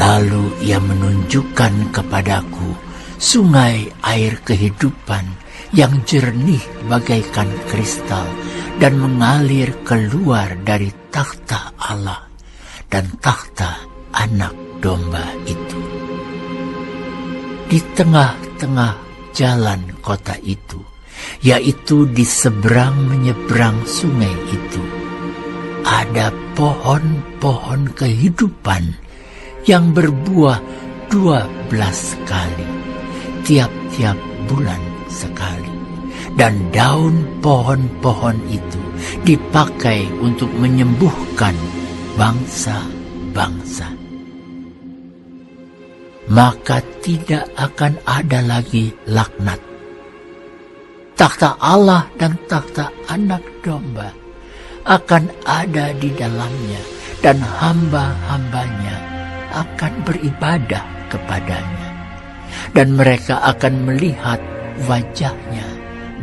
Lalu ia menunjukkan kepadaku sungai air kehidupan yang jernih bagaikan kristal dan mengalir keluar dari takhta Allah dan takhta Anak Domba itu. Di tengah-tengah jalan kota itu, yaitu di seberang menyeberang sungai itu, ada pohon-pohon kehidupan yang berbuah 12 kali, tiap-tiap bulan sekali. Dan daun pohon-pohon itu dipakai untuk menyembuhkan bangsa-bangsa. Maka tidak akan ada lagi laknat. Takhta Allah dan takhta Anak Domba akan ada di dalamnya, dan hamba-hambanya akan beribadah kepadanya. Dan mereka akan melihat wajahnya,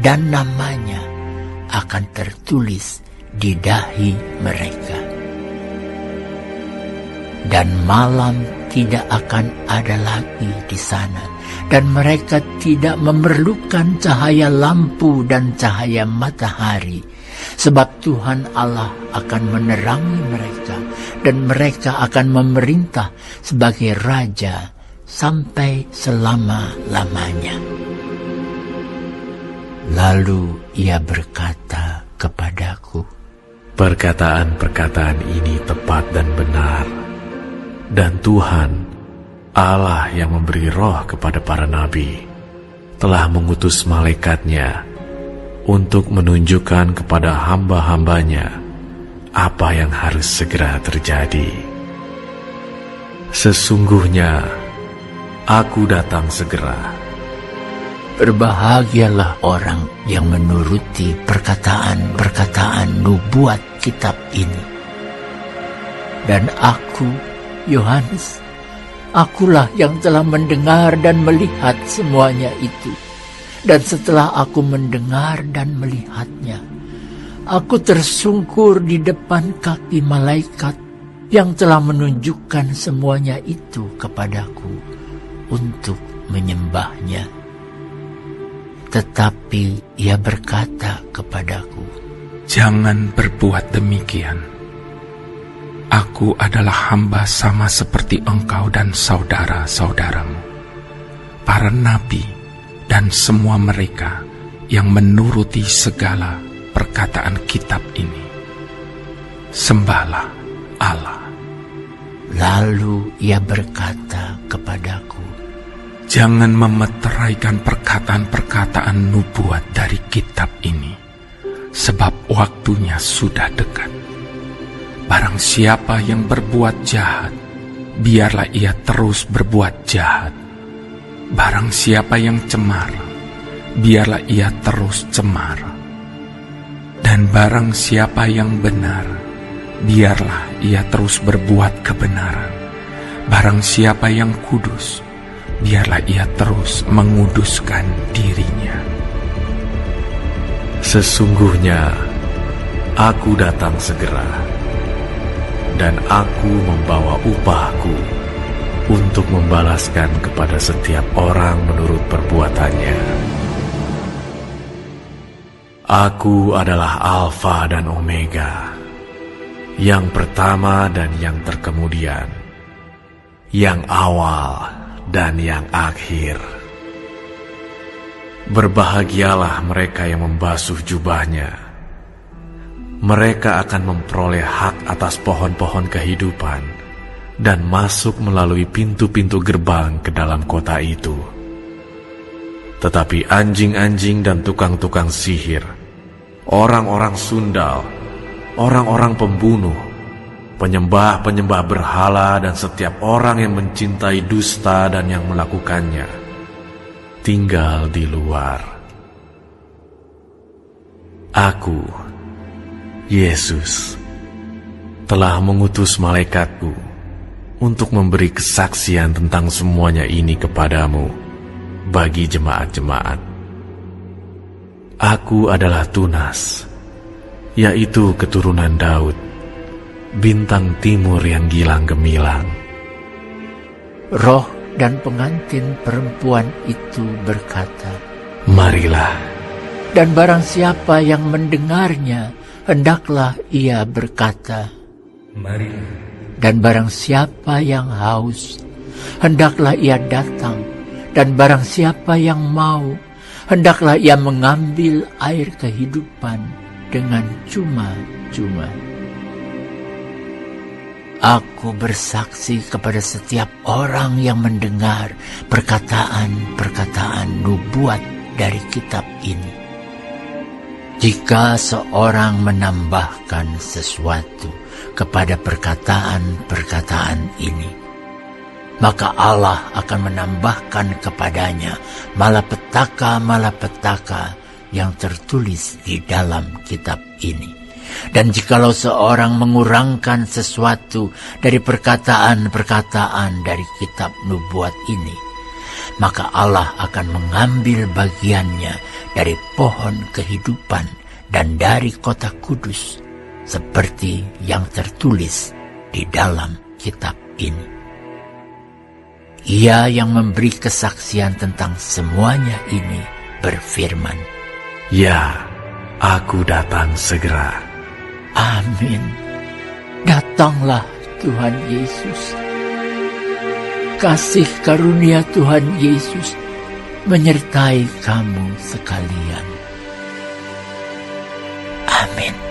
dan namanya akan tertulis di dahi mereka. Dan malam tidak akan ada lagi di sana, dan mereka tidak memerlukan cahaya lampu dan cahaya matahari, sebab Tuhan Allah akan menerangi mereka, dan mereka akan memerintah sebagai raja sampai selama-lamanya. Lalu ia berkata kepadaku, perkataan-perkataan ini tepat dan benar, dan Tuhan, Allah yang memberi roh kepada para nabi, telah mengutus malaikatnya untuk menunjukkan kepada hamba-hambanya apa yang harus segera terjadi. Sesungguhnya, aku datang segera. Berbahagialah orang yang menuruti perkataan-perkataan nubuat kitab ini. Dan aku, Yohanes, akulah yang telah mendengar dan melihat semuanya itu. Dan setelah aku mendengar dan melihatnya, aku tersungkur di depan kaki malaikat yang telah menunjukkan semuanya itu kepadaku untuk menyembahnya. Tetapi ia berkata kepadaku, jangan berbuat demikian. Aku adalah hamba sama seperti engkau dan saudara-saudaramu, para nabi dan semua mereka yang menuruti segala perkataan kitab ini. Sembahlah Allah. Lalu ia berkata kepadaku, jangan memeteraikan perkataan-perkataan nubuat dari kitab ini, sebab waktunya sudah dekat. Barang siapa yang berbuat jahat, biarlah ia terus berbuat jahat. Barang siapa yang cemar, biarlah ia terus cemar. Dan barang siapa yang benar, biarlah ia terus berbuat kebenaran. Barang siapa yang kudus, biarlah ia terus menguduskan dirinya. Sesungguhnya, aku datang segera, dan aku membawa upahku untuk membalaskan kepada setiap orang menurut perbuatannya. Aku adalah Alfa dan Omega, yang pertama dan yang terkemudian, yang awal dan yang akhir. Berbahagialah mereka yang membasuh jubahnya. Mereka akan memperoleh hak atas pohon-pohon kehidupan dan masuk melalui pintu-pintu gerbang ke dalam kota itu. Tetapi anjing-anjing dan tukang-tukang sihir, orang-orang sundal, orang-orang pembunuh, penyembah-penyembah berhala, dan setiap orang yang mencintai dusta dan yang melakukannya, tinggal di luar. Aku, Yesus, telah mengutus malaikatku untuk memberi kesaksian tentang semuanya ini kepadamu bagi jemaat-jemaat. Aku adalah Tunas, yaitu keturunan Daud, bintang timur yang gilang gemilang. Roh dan pengantin perempuan itu berkata, "Marilah." dan barang siapa yang mendengarnya, hendaklah ia berkata, Marilah. dan barang siapa yang haus, hendaklah ia datang, dan barang siapa yang mau, hendaklah ia mengambil air kehidupan dengan cuma-cuma. Aku bersaksi kepada setiap orang yang mendengar perkataan-perkataan nubuat dari kitab ini. Jika seorang menambahkan sesuatu kepada perkataan-perkataan ini, maka Allah akan menambahkan kepadanya malapetaka-malapetaka yang tertulis di dalam kitab ini. Dan jikalau seorang mengurangkan sesuatu dari perkataan-perkataan dari kitab nubuat ini, maka Allah akan mengambil bagiannya dari pohon kehidupan dan dari kota kudus, seperti yang tertulis di dalam kitab ini. Ia yang memberi kesaksian tentang semuanya ini berfirman, "Ya, aku datang segera." Amin. Datanglah Tuhan Yesus. Kasih karunia Tuhan Yesus menyertai kamu sekalian. Amin.